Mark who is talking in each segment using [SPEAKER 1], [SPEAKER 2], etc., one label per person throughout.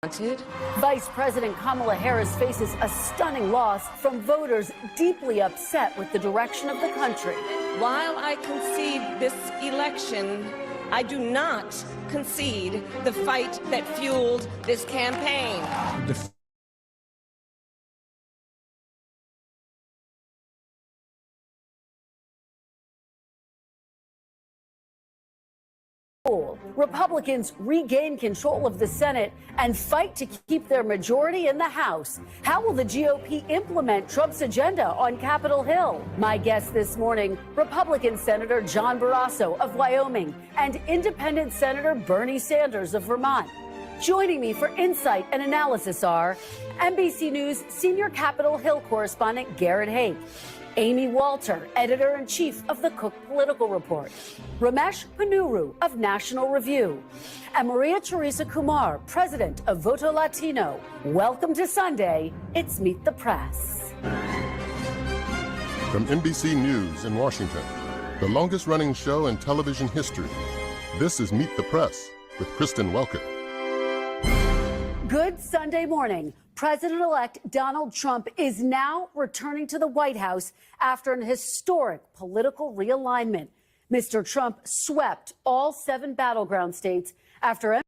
[SPEAKER 1] Vice President Kamala Harris faces a stunning loss from voters deeply upset with the direction of the country.
[SPEAKER 2] While I concede this election, I do not concede the fight that fueled this campaign.
[SPEAKER 1] Republicans regain control of the Senate and fight to keep their majority in the House. How will the GOP implement Trump's agenda on Capitol Hill? My guest this morning, Republican Senator John Barrasso of Wyoming and Independent Senator Bernie Sanders of Vermont. Joining me for insight and analysis are NBC News senior Capitol Hill correspondent Garrett Haake, Amy Walter, editor-in-chief of the Cook Political Report, Ramesh Ponnuru of National Review, and Maria Teresa Kumar, president of Voto Latino. Welcome to Sunday. It's Meet the Press.
[SPEAKER 3] From NBC News in Washington, the longest-running show in television history, this is Meet the Press with Kristen Welker.
[SPEAKER 1] Good Sunday morning. President-elect Donald Trump is now returning to the White House after an historic political realignment. Mr. Trump swept all 7 battleground states after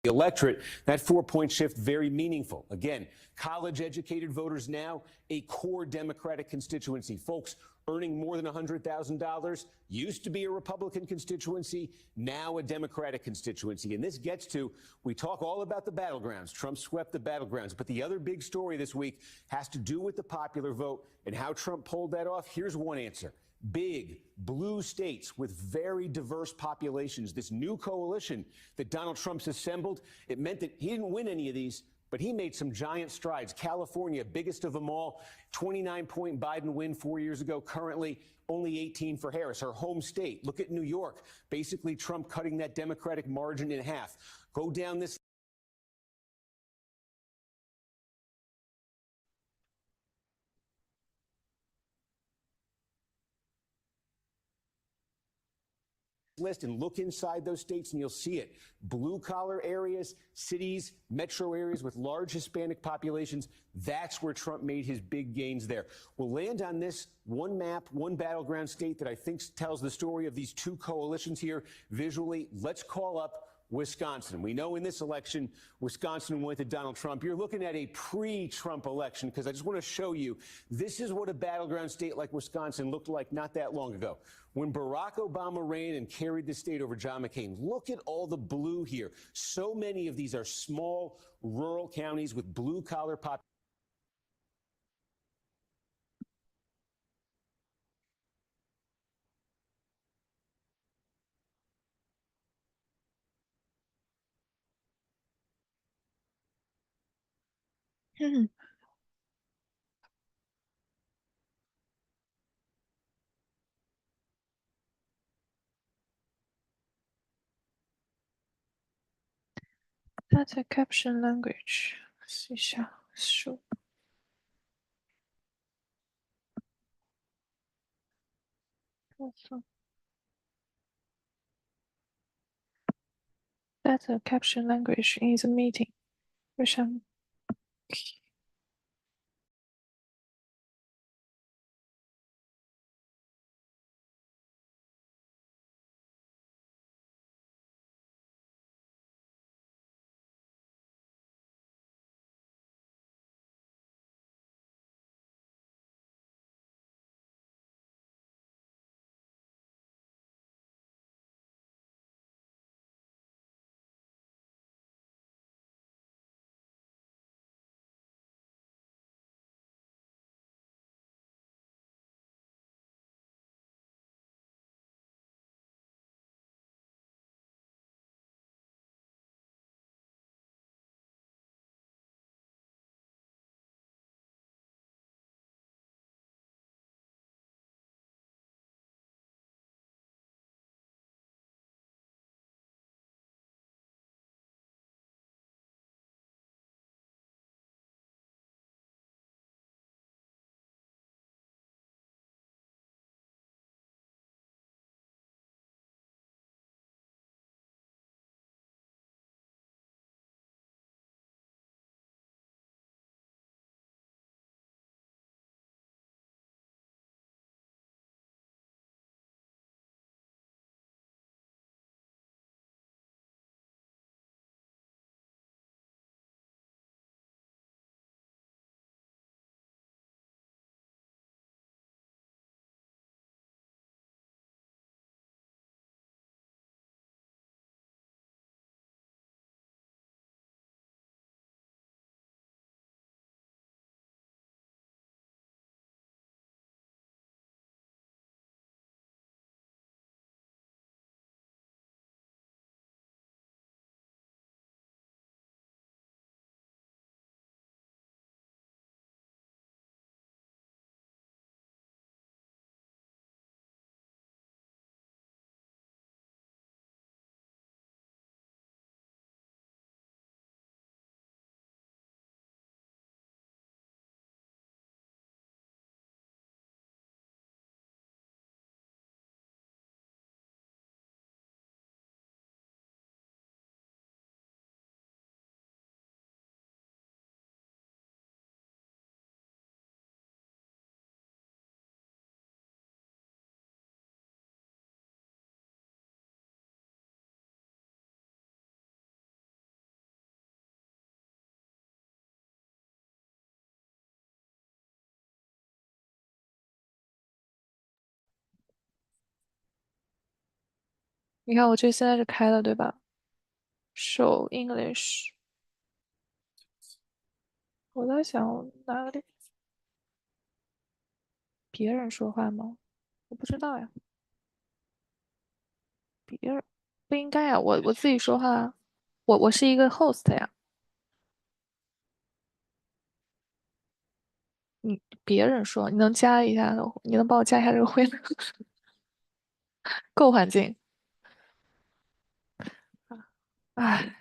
[SPEAKER 4] the electorate, that 4-point shift very meaningful. Again, college-educated voters now a core Democratic constituency. Folks earning more than $100,000 used to be a Republican constituency, now a Democratic constituency. And this gets to, we talk all about the battlegrounds. Trump swept the battlegrounds. But the other big story this week has to do with the popular vote and how Trump pulled that off. Here's one answer. Big blue states with very diverse populations. This new coalition that Donald Trump's assembled, it meant that he didn't win any of these, but he made some giant strides. California, biggest of them all, 29-point Biden win 4 years ago, currently only 18 for Harris, her home state. Look at New York, basically Trump cutting that Democratic margin in half. Go down this list and look inside those states and you'll see it. Blue collar areas, cities, metro areas with large Hispanic populations, that's where Trump made his big gains there. We'll land on this one map, one battleground state that I think tells the story of these two coalitions here visually. Let's call up Wisconsin. We know in this election, Wisconsin went to Donald Trump. You're looking at a pre-Trump election because I just want to show you this is what a battleground state like Wisconsin looked like not that long ago. When Barack Obama ran and carried the state over John McCain, look at all the blue here. So many of these are small rural counties with blue-collar populations.
[SPEAKER 5] Data caption language，试一下数。Data caption language is a meeting，为什么？你看我这现在是开了对吧？Show English。我在想哪里？别人说话吗？我不知道呀。别人不应该呀，我自己说话，我是一个 host 呀。别人说，你能加一下？你能帮我加一下这个会？够环境。哎。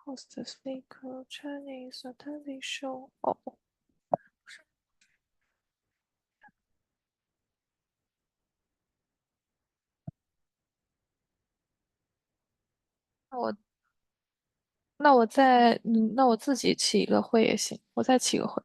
[SPEAKER 5] Host speaker Chinese attendee show。哦，那我那我自己起一个会也行，我再起个会。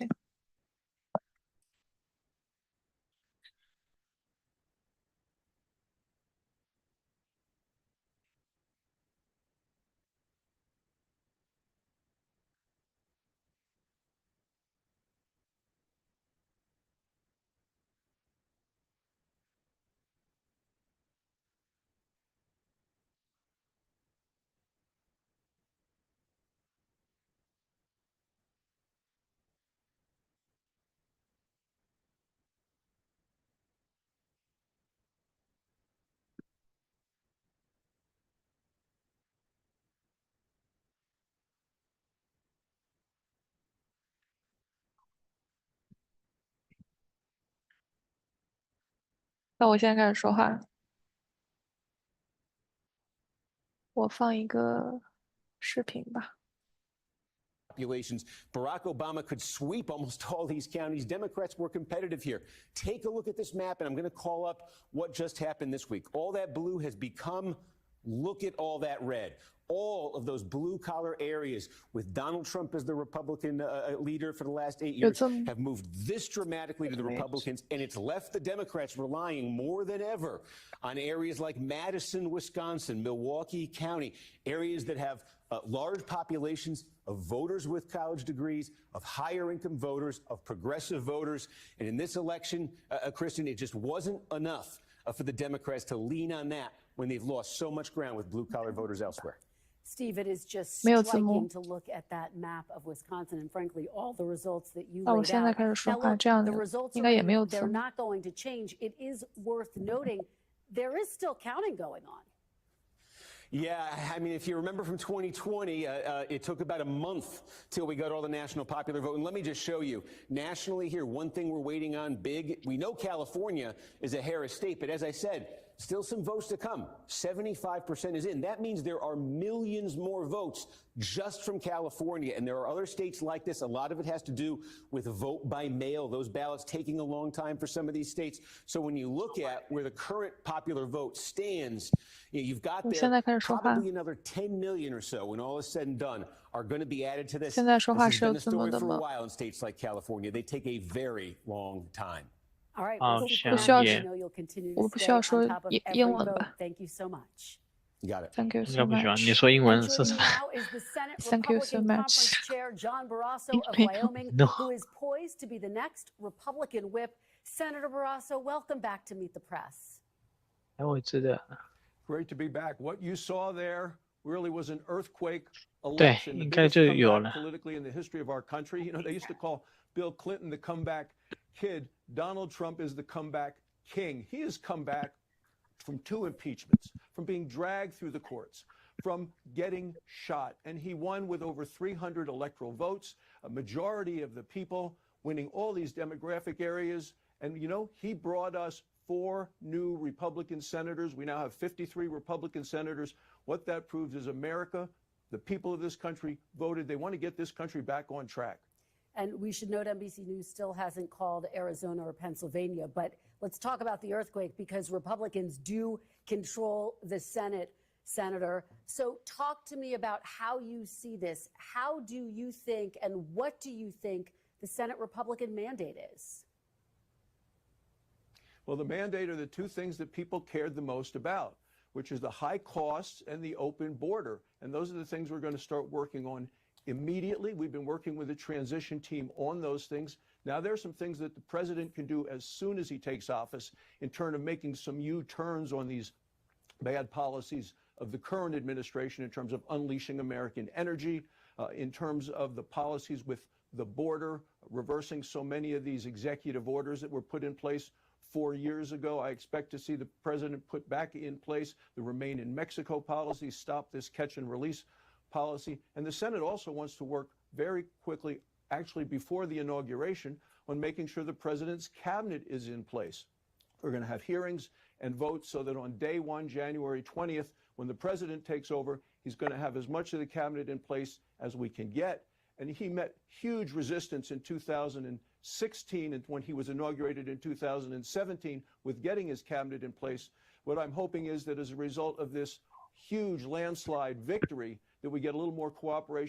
[SPEAKER 5] 那我现在开始说话，我放一个视频吧。
[SPEAKER 4] Populations, Barack Obama could sweep almost all these counties. Democrats were competitive here. Take a look at this map, and I'm going to call up what just happened this week. All that blue has become, look at all that red. All of those blue-collar areas with Donald Trump as the Republican leader for the last 8 years have moved this dramatically to the Republicans, and it's left the Democrats relying more than ever on areas like Madison, Wisconsin, Milwaukee County, areas that have large populations of voters with college degrees, of higher income voters, of progressive voters. And in this election, Kristen, it just wasn't enough for the Democrats to lean on that when they've lost so much ground with blue-collar voters elsewhere.
[SPEAKER 1] Steve, it is just striking to look at that map of Wisconsin and frankly all the results that you laid out.
[SPEAKER 5] 我现在开始说话，这
[SPEAKER 1] Now
[SPEAKER 5] 样
[SPEAKER 1] look, the results
[SPEAKER 5] 应该也没有
[SPEAKER 1] they're
[SPEAKER 5] 字幕。
[SPEAKER 1] not going to change. It is worth noting there is still counting going on.
[SPEAKER 4] Yeah, I mean, if you remember from 2020, it took about a month till we got all the national popular vote. And let me just show you, nationally here, one thing we're waiting on big. We know California is a Harris state, but as I said, still some votes to come. 75% is in. That means there are millions more votes just from California. And there are other states like this. A lot of it has to do with vote by mail, those ballots taking a long time for some of these states. So when you look at where the current popular vote stands, you've got
[SPEAKER 5] 我现在开始说话。
[SPEAKER 4] probably another 10 million or so, when all is said and done, are going to be added to this.
[SPEAKER 5] 现在说话
[SPEAKER 4] This has
[SPEAKER 5] 是有
[SPEAKER 4] been a
[SPEAKER 5] 字幕
[SPEAKER 4] story
[SPEAKER 5] 的
[SPEAKER 4] for a
[SPEAKER 5] 吗？
[SPEAKER 4] while in states like California. They take a very long time.
[SPEAKER 1] All right,
[SPEAKER 6] 好
[SPEAKER 1] we'll keep
[SPEAKER 6] 像
[SPEAKER 1] an eye
[SPEAKER 5] 需要
[SPEAKER 1] on it.
[SPEAKER 6] 也
[SPEAKER 1] I know you'll continue
[SPEAKER 5] 我
[SPEAKER 1] to
[SPEAKER 5] 不需
[SPEAKER 1] stay
[SPEAKER 5] 要
[SPEAKER 1] on
[SPEAKER 5] 说
[SPEAKER 1] top of
[SPEAKER 5] 英
[SPEAKER 1] every
[SPEAKER 5] 英文
[SPEAKER 1] vote.
[SPEAKER 5] 吧
[SPEAKER 1] Thank you so much.
[SPEAKER 4] You got it.？Thank
[SPEAKER 5] you
[SPEAKER 6] 应
[SPEAKER 5] so
[SPEAKER 6] 该不喜欢。你
[SPEAKER 5] much.
[SPEAKER 6] 说英
[SPEAKER 1] And
[SPEAKER 6] 文是
[SPEAKER 1] joining
[SPEAKER 6] 什
[SPEAKER 1] me
[SPEAKER 6] 么？
[SPEAKER 1] now is the Senate
[SPEAKER 5] Thank you so
[SPEAKER 1] Republican
[SPEAKER 5] much.
[SPEAKER 1] Conference Chair John Barrasso
[SPEAKER 5] 英
[SPEAKER 1] of
[SPEAKER 5] 没有
[SPEAKER 1] Wyoming,
[SPEAKER 6] No.
[SPEAKER 1] who is poised to be the next Republican whip. Senator Barrasso, welcome back to Meet the Press.
[SPEAKER 6] 哎，我知道，
[SPEAKER 7] Great to be back. What you saw there really was an earthquake
[SPEAKER 6] 对，
[SPEAKER 7] election, the
[SPEAKER 6] 应该
[SPEAKER 7] biggest
[SPEAKER 6] 就有
[SPEAKER 7] comeback
[SPEAKER 6] 了。
[SPEAKER 7] politically in the history of our country. You know, they used to call Bill Clinton the comeback kid. Donald Trump is the comeback king. He has come back from 2 impeachments, from being dragged through the courts, from getting shot. And he won with over 300 electoral votes, a majority of the people winning all these demographic areas. And, you know, he brought us 4 new Republican senators. We now have 53 Republican senators. What that proves is America, the people of this country voted. They want to get this country back on track.
[SPEAKER 1] And we should note NBC News still hasn't called Arizona or Pennsylvania, but let's talk about the earthquake because Republicans do control the Senate, Senator. So talk to me about how you see this. How do you think and what do you think the Senate Republican mandate is?
[SPEAKER 7] Well, the mandate are the 2 things that people cared the most about, which is the high costs and the open border. And those are the things we're going to start working on immediately. We've been working with the transition team on those things. Now, there are some things that the president can do as soon as he takes office in terms of making some U-turns on these bad policies of the current administration in terms of unleashing American energy, in terms of the policies with the border, reversing so many of these executive orders that were put in place 4 years ago. I expect to see the president put back in place the Remain in Mexico policy, stop this catch and release policy. And the Senate also wants to work very quickly, actually before the inauguration, on making sure the president's cabinet is in place. We're going to have hearings and votes so that on day 1, January 20th, when the president takes over, he's going to have as much of the cabinet in place as we can get. And he met huge resistance in 2016 and when he was inaugurated in 2017 with getting his cabinet in place. What I'm hoping is that as a result of this huge landslide victory, that we get a little more cooperation